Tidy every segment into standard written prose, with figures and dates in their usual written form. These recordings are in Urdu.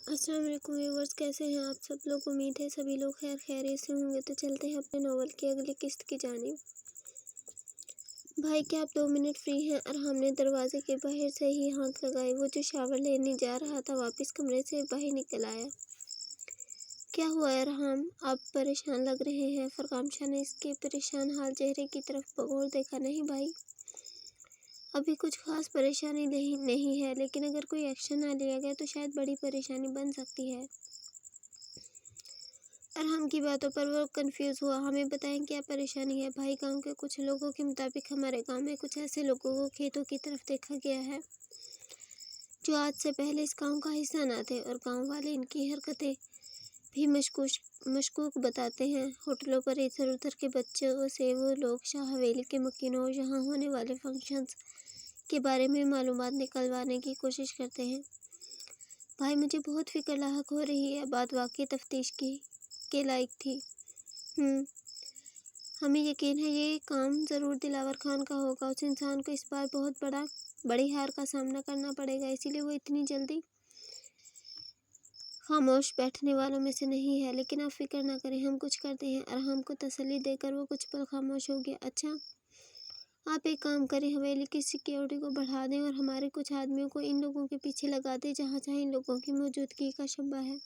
السلام علیکم ویورز، کیسے ہیں آپ سب لوگ؟ امید ہے سبھی لوگ خیر خیریت سے ہوں گے۔ تو چلتے ہیں اپنے ناول کی اگلی قسط کی جانب۔ بھائی کیا آپ 2 منٹ فری ہیں؟ ارحم نے دروازے کے باہر سے ہی ہانک لگائی۔ وہ جو شاور لینے جا رہا تھا واپس کمرے سے باہر نکل آیا۔ کیا ہوا ارحم؟ آپ پریشان لگ رہے ہیں۔ فرغام شاہ نے اس کے پریشان حال چہرے کی طرف بغور دیکھا۔ نہیں بھائی، ابھی کچھ خاص پریشانی نہیں ہے، لیکن اگر کوئی ایکشن نہ لیا گیا تو شاید بڑی پریشانی بن سکتی ہے۔ ارحم کی باتوں پر وہ کنفیوز ہوا۔ ہمیں بتائیں کیا پریشانی ہے؟ بھائی گاؤں کے کچھ لوگوں کے مطابق ہمارے گاؤں میں کچھ ایسے لوگوں کو کھیتوں کی طرف دیکھا گیا ہے جو آج سے پہلے اس گاؤں کا حصہ نہ تھے، اور گاؤں والے ان کی حرکتیں بھی مشکوک بتاتے ہیں۔ ہوٹلوں پر ادھر ادھر کے بچوں سے وہ لوگ شاہ حویلی کے مکینوں اور یہاں ہونے والے فنکشنز کے بارے میں معلومات نکلوانے کی کوشش کرتے ہیں۔ بھائی مجھے بہت فکر لاحق ہو رہی ہے۔ بات واقعی تفتیش کے لائق تھی۔ ہمیں یقین ہے یہ کام ضرور دلاور خان کا ہوگا۔ اس انسان کو اس بار بہت بڑی ہار کا سامنا کرنا پڑے گا، اسی لیے وہ اتنی جلدی خاموش بیٹھنے والوں میں سے نہیں ہے۔ لیکن آپ فکر نہ کریں، ہم کچھ کرتے ہیں۔ ارحم کو تسلی دے کر وہ کچھ پل خاموش ہو گیا۔ اچھا، آپ ایک کام کریں، حویلی کی سیکیورٹی کو بڑھا دیں اور ہمارے کچھ آدمیوں کو ان لوگوں کے پیچھے لگا دیں جہاں ان لوگوں کی موجودگی کا شبہ ہے۔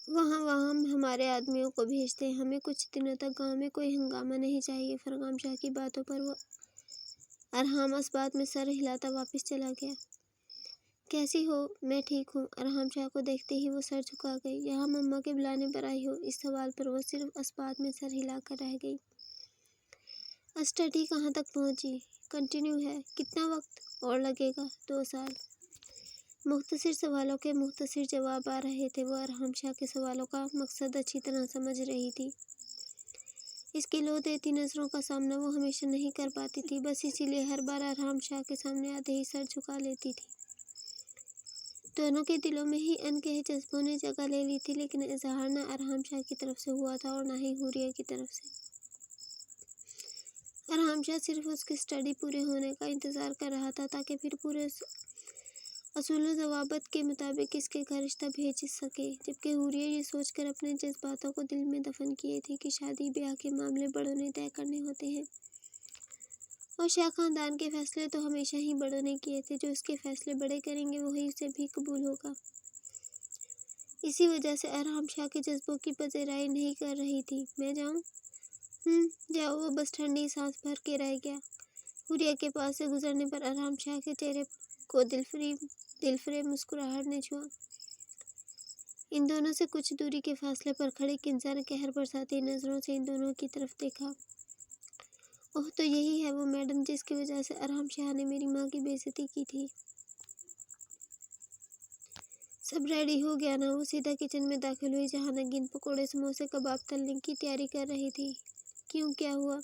وہاں ہمارے آدمیوں کو بھیج دیں۔ ہمیں کچھ دنوں تک گاؤں میں کوئی ہنگامہ نہیں چاہیے۔ فرغام شاہ کی باتوں پر وہ ارحم اس بات میں سر ہلاتا واپس چلا گیا۔ کیسی ہو؟ میں ٹھیک ہوں۔ ارحم شاہ کو دیکھتے ہی وہ سر جھکا گئی۔ یہاں مما کے بلانے پر آئی ہو؟ اس سوال پر وہ صرف اس بات میں سر ہلا کر رہ گئی۔ اسٹڈی کہاں تک پہنچی؟ کنٹینیو ہے۔ کتنا وقت اور لگے گا؟ 2 سال۔ مختصر سوالوں کے مختصر جواب آ رہے تھے۔ وہ ارحم شاہ کے سوالوں کا مقصد اچھی طرح سمجھ رہی تھی۔ اس کی لو دیتی نظروں کا سامنا وہ ہمیشہ نہیں کر پاتی تھی، بس اسی لیے ہر بار ارحم شاہ کے سامنے آتے ہی سر جھکا لیتی تھی۔ دونوں کے دلوں میں ہی انکہے جذبوں نے جگہ لے لی تھی، لیکن اظہار نہ ارحم شاہ کی طرف سے ہوا تھا اور نہ ہی حوریہ کی طرف سے۔ ارحم شاہ صرف اس کی اسٹڈی پورے ہونے کا انتظار کر رہا تھا تاکہ پھر پورے اصول و ضوابط کے مطابق اس کے گھر رشتہ بھیج سکے، جبکہ حوریہ یہ سوچ کر اپنے جذباتوں کو دل میں دفن کیے تھی کہ شادی بیاہ کے معاملے بڑوں نے طے کرنے ہوتے ہیں، اور شاہ خاندان کے فیصلے تو ہمیشہ ہی بڑوں نے کیے تھے۔ جو اس کے فیصلے بڑے کریں گے وہی اسے بھی قبول ہوگا۔ اسی وجہ سے ارحم شاہ کے جذبوں کی پذیرائی نہیں کر رہی تھی۔ میں جاؤں؟ جاؤ۔ وہ بس ٹھنڈی سانس بھر کے رہ گیا۔ حوریہ کے پاس سے گزرنے پر ارحم شاہ کے چہرے کو دلفریب مسکراہٹ نے چھوا۔ ان دونوں سے کچھ دوری کے فاصلے پر کھڑے ایک انسان قہر برساتی نظروں سے ان دونوں کی طرف دیکھا۔ اوہ، تو یہی ہے وہ میڈم جس کی وجہ سے ارحم شاہ نے میری ماں کی بے عزتی کی تھی۔ سب ریڈی ہو گیا نا؟ وہ سیدھا کچن میں داخل ہوئی جہاں نگین پکوڑے، سموسے، کباب تلنے کی تیاری کر رہی تھی۔ کیوں، کیا ہوا؟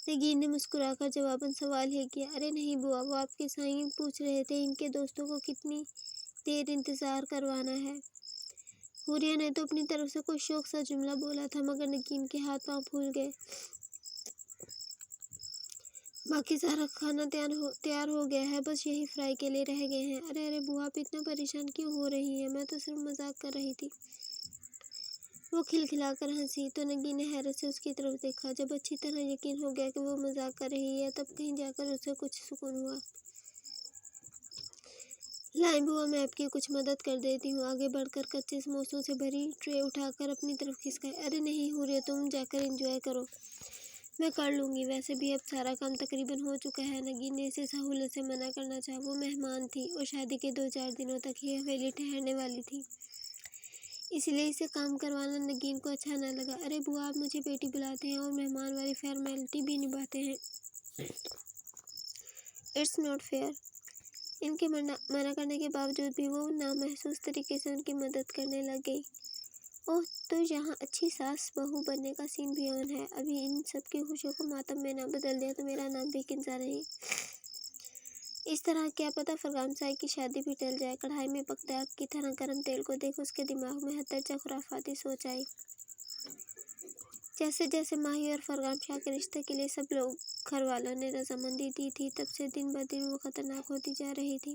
نگین نے مسکرا کر جواباً سوال ہی کیا۔ ارے نہیں بوا، وہ آپ کے سائیں پوچھ رہے تھے ان کے دوستوں کو کتنی دیر انتظار کروانا ہے۔ حوریہ نے تو اپنی طرف سے کوئی شوق سا جملہ بولا تھا، مگر نگین کے ہاتھ پاؤں پھول گئے۔ باقی سارا کھانا تیار ہو گیا ہے، بس یہی فرائی کے لیے رہ گئے ہیں۔ ارے بوا، آپ اتنا پریشان کیوں ہو رہی ہیں؟ میں تو صرف مذاق کر رہی تھی۔ وہ کھلکھلا کر ہنسی۔ تو نگین نے حیرت سے اس کی طرف دیکھا۔ جب اچھی طرح یقین ہو گیا کہ وہ مذاق کر رہی ہے، تب کہیں جا کر اسے کچھ سکون ہوا۔ لائیں بوا، میں آپ کی کچھ مدد کر دیتی ہوں۔ آگے بڑھ کر کچے سموسوں سے بھری ٹرے اٹھا کر اپنی طرف کھسکائی۔ ارے نہیں حوریہ، تم جا کر انجوائے کرو، میں کر لوں گی۔ ویسے بھی اب سارا کام تقریباً ہو چکا ہے۔ نگین نے اسے سہولت سے منع کرنا چاہا۔ وہ مہمان تھی اور شادی کے 2-4 دنوں تک ہی حویلی ٹھہرنے والی تھی، اس لیے اسے کام کروانا نگین کو اچھا نہ لگا۔ ارے بوا، آپ مجھے بیٹی بلاتے ہیں اور مہمان والی فارمیلٹی بھی نبھاتے ہیں۔ It's not fair. ان کے منع کرنے کے باوجود بھی وہ نامحسوس طریقے سے ان کی مدد کرنے لگ گئی۔ اوہ، تو یہاں اچھی ساس بہو بننے کا سین بھی آن ہے۔ ابھی ان سب کی خوشیوں کو ماتم میں نہ بدل دیا تو میرا نام بھی کنزا نہیں۔ اس طرح کیا پتہ فرغام صاحب کی شادی بھی ٹل جائے۔ کڑھائی میں پکتے آگ کی طرح گرم تیل کو دیکھ اس کے دماغ میں حد درجہ خرافاتی سوچ آئی۔ جیسے جیسے ماہی اور فرغام شاہ کے رشتے کے لیے سب لوگ گھر والوں نے رضامندی دی تھی، تب سے دن بدن وہ خطرناک ہوتی جا رہی تھی۔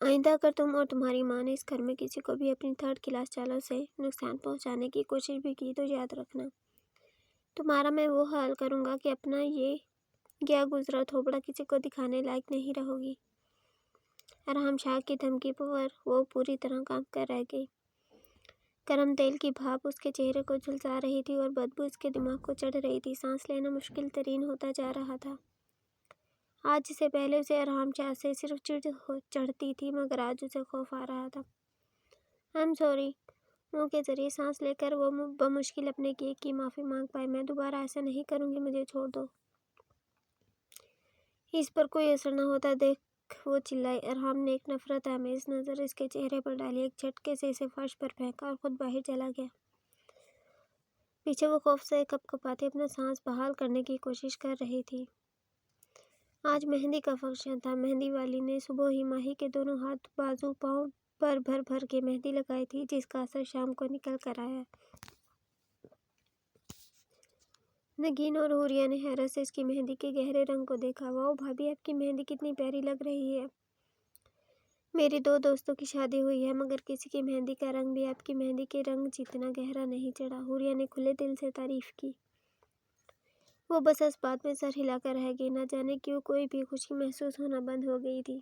آئندہ اگر تم اور تمہاری ماں نے اس گھر میں کسی کو بھی اپنی تھرڈ کلاس چالوں سے نقصان پہنچانے کی کوشش بھی کی تو یاد رکھنا، تمہارا میں وہ حال کروں گا کہ اپنا یہ گیا گزرا تھوبڑا کسی کو دکھانے لائق نہیں رہو گی۔ ارحم شاہ کی دھمکی پر وہ پوری طرح کانپ کر رہ گئی۔ گرم تیل کی بھاپ اس کے چہرے کو جھلسا رہی تھی اور بدبو اس کے دماغ کو چڑھ رہی تھی۔ سانس لینا مشکل ترین ہوتا جا رہا تھا۔ آج سے پہلے اسے ارحم شاہ سے صرف چڑ چڑھتی تھی، مگر آج اسے خوف آ رہا تھا۔ I'm sorry۔ منہ کے ذریعے سانس لے کر وہ بمشکل اپنے کیے کی معافی مانگ پائی۔ میں دوبارہ ایسا نہیں کروں گی، مجھے چھوڑ دو۔ اس پر کوئی اثر نہ ہوتا دیکھ وہ چلائی۔ ارحم نے ایک نفرت آمیز نظر اس کے چہرے پر ڈالی، ایک جھٹکے سے اسے فرش پر پھینکا اور خود باہر چلا گیا۔ پیچھے وہ خوف سے کپ کپاتی اپنا سانس بحال کرنے کی کوشش کر رہی تھی۔ آج مہندی کا فنکشن تھا۔ مہندی والی نے صبح ہی ماہی کے دونوں ہاتھ، بازو، پاؤں پر بھر بھر کے مہندی لگائی تھی، جس کا اثر شام کو نکل کر آیا۔ نگین اور حوریہ نے حیرت سے اس کی مہندی کے گہرے رنگ کو دیکھا۔ واؤ بھابھی، آپ کی مہندی کتنی پیاری لگ رہی ہے۔ میری دو دوستوں کی شادی ہوئی ہے، مگر کسی کی مہندی کا رنگ بھی آپ کی مہندی کے رنگ جتنا گہرا نہیں چڑھا۔ حوریہ نے کھلے دل سے تعریف کی۔ وہ بس اس بات میں سر ہلا کر رہ گئی، نہ جانے کیوں کوئی بھی خوشی محسوس ہونا بند ہو گئی تھی۔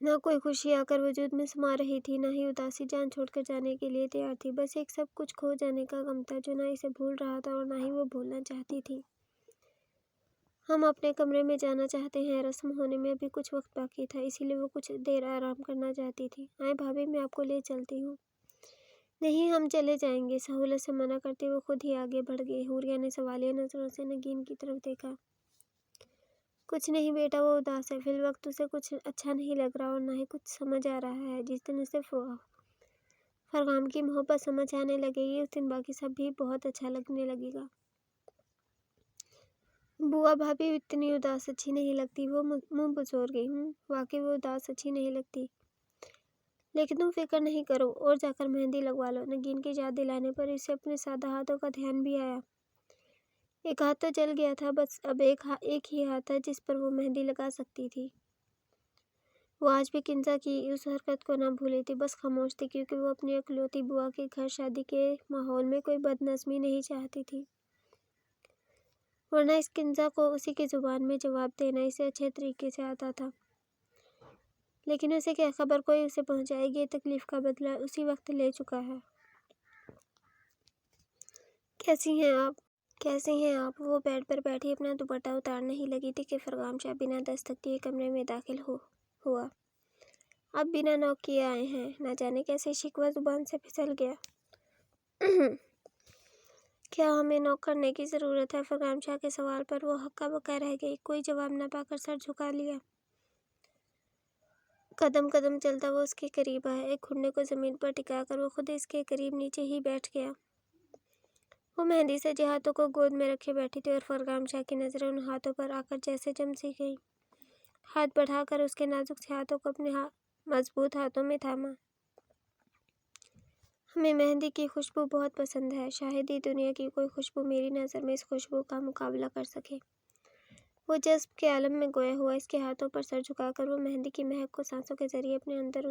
نہ کوئی خوشی آ کر وجود میں سما رہی تھی، نہ ہی اداسی جان چھوڑ کر جانے کے لیے تیار تھی۔ بس ایک سب کچھ کھو جانے کا غم تھا، جو نہ اسے بھول رہا تھا اور نہ ہی وہ بھولنا چاہتی تھی۔ ہم اپنے کمرے میں جانا چاہتے ہیں۔ رسم ہونے میں ابھی کچھ وقت باقی تھا، اسی لیے وہ کچھ دیر آرام کرنا چاہتی تھی۔ آئیں بھابھی، میں آپ کو لے چلتی ہوں۔ نہیں، ہم چلے جائیں گے، سہولت سے منع کرتے وہ خود ہی آگے بڑھ گئی۔ حوریہ نے سوالیہ نظروں سے نگین کی طرف دیکھا۔ کچھ نہیں بیٹا، وہ اداس ہے، فی الوقت اسے کچھ اچھا نہیں لگ رہا اور نہ ہی کچھ سمجھ آ رہا ہے۔ جس دن اسے فرغام کی محبت سمجھ آنے لگے گی، اس دن باقی سب بھی بہت اچھا لگنے لگے گا۔ بوا بھابھی اتنی اداس اچھی نہیں لگتی، وہ منہ بچور گئی۔ واقعی وہ اداس اچھی نہیں لگتی، لیکن تم فکر نہیں کرو اور جا کر مہندی لگوا لو۔ نگین کی یاد دلانے پر اسے اپنے سادہ ہاتھوں کا دھیان بھی آیا۔ ایک ہاتھ تو جل گیا تھا، بس اب ایک ہی ہاتھ تھا جس پر وہ مہندی لگا سکتی تھی۔ وہ آج بھی کنزا کی اس حرکت کو نہ بھولی تھی، بس خاموش تھی، کیونکہ وہ اپنی اکلوتی بوا کے گھر شادی کے ماحول میں کوئی بد نظمی نہیں چاہتی تھی، ورنہ اس کنزا کو اسی کی زبان میں جواب دینا اسے اچھے طریقے سے آتا تھا۔ لیکن اسے کیا خبر، کوئی اسے پہنچائے گی، یہ تکلیف کا بدلہ اسی وقت لے چکا ہے۔ کیسی ہیں آپ؟ کیسے ہیں آپ؟ وہ بیڈ پر بیٹھی اپنا دوپٹہ اتارنے ہی لگی تھی کہ فرغام شاہ بنا دستک دیے کمرے میں داخل ہوا۔ اب بنا نوک کیے آئے ہیں، نہ جانے کیسے شکوہ زبان سے پھسل گیا۔ کیا ہمیں نوک کرنے کی ضرورت ہے؟ فرغام شاہ کے سوال پر وہ ہکا بکا رہ گئی، کوئی جواب نہ پا کر سر جھکا لیا۔ قدم قدم چلتا وہ اس کے قریب آیا، ایک گھٹنے کو زمین پر ٹکا کر وہ خود اس کے قریب نیچے ہی بیٹھ گیا۔ وہ مہندی سے ہاتھوں کو گود میں رکھے بیٹھی تھی اور فرغام شاہ کی نظریں ان ہاتھوں پر آ کر جیسے جم سی گئی۔ ہاتھ بڑھا کر اس کے نازک سے ہاتھوں کو اپنے مضبوط ہاتھوں میں تھاما۔ ہمیں مہندی کی خوشبو بہت پسند ہے، شاید ہی دنیا کی کوئی خوشبو میری نظر میں اس خوشبو کا مقابلہ کر سکے۔ وہ جذب کے عالم میں گویا ہوا اس کے ہاتھوں پر سر جھکا کر وہ مہندی کی مہک کو سانسوں کے ذریعے اپنے اندر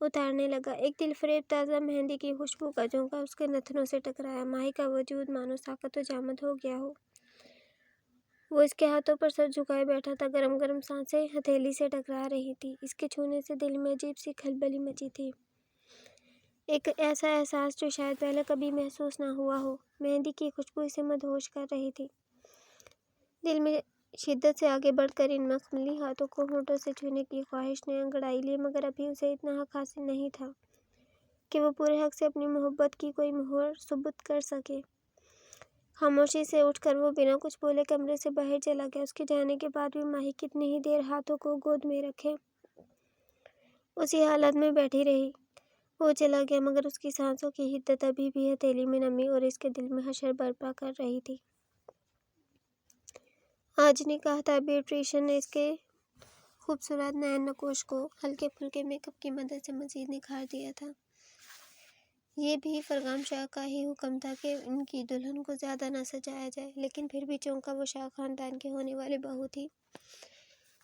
اتارنے لگا۔ ایک دل فریب تازہ مہندی کی خوشبو کا جھونکا اس کے نتنوں سے ٹکرایا۔ ماہی کا وجود مانو ساکت و جامد ہو گیا ہو۔ وہ اس کے ہاتھوں پر سر جھکائے بیٹھا تھا، گرم گرم سانسیں ہتھیلی سے ٹکرا رہی تھی۔ اس کے چھونے سے دل میں عجیب سی کھلبلی مچی تھی، ایک ایسا احساس جو شاید پہلے کبھی محسوس نہ ہوا ہو۔ مہندی کی خوشبو اسے مدہوش کر رہی تھی۔ دل میں شدت سے آگے بڑھ کر ان مخملی ہاتھوں کو ہونٹوں سے چھونے کی خواہش نے انگڑائی لی، مگر ابھی اسے اتنا حق حاصل نہیں تھا کہ وہ پورے حق سے اپنی محبت کی کوئی مہر ثبت کر سکے۔ خاموشی سے اٹھ کر وہ بنا کچھ بولے کمرے سے باہر چلا گیا۔ اس کے جانے کے بعد بھی ماہی کتنی ہی دیر ہاتھوں کو گود میں رکھے اسی حالت میں بیٹھی رہی۔ وہ چلا گیا، مگر اس کی سانسوں کی حدت ابھی بھی ہتھیلی میں نمی اور اس کے دل میں حشر برپا کر رہی تھی۔ آج نکاح تھا۔ بیوٹیشین نے اس کے خوبصورت نین نقوش کو ہلکے پھلکے میک اپ کی مدد سے مزید نکھار دیا تھا۔ یہ بھی فرغام شاہ کا ہی حکم تھا کہ ان کی دلہن کو زیادہ نہ سجایا جائے، لیکن پھر بھی چونکہ وہ شاہ خاندان کی ہونے والی بہو تھی،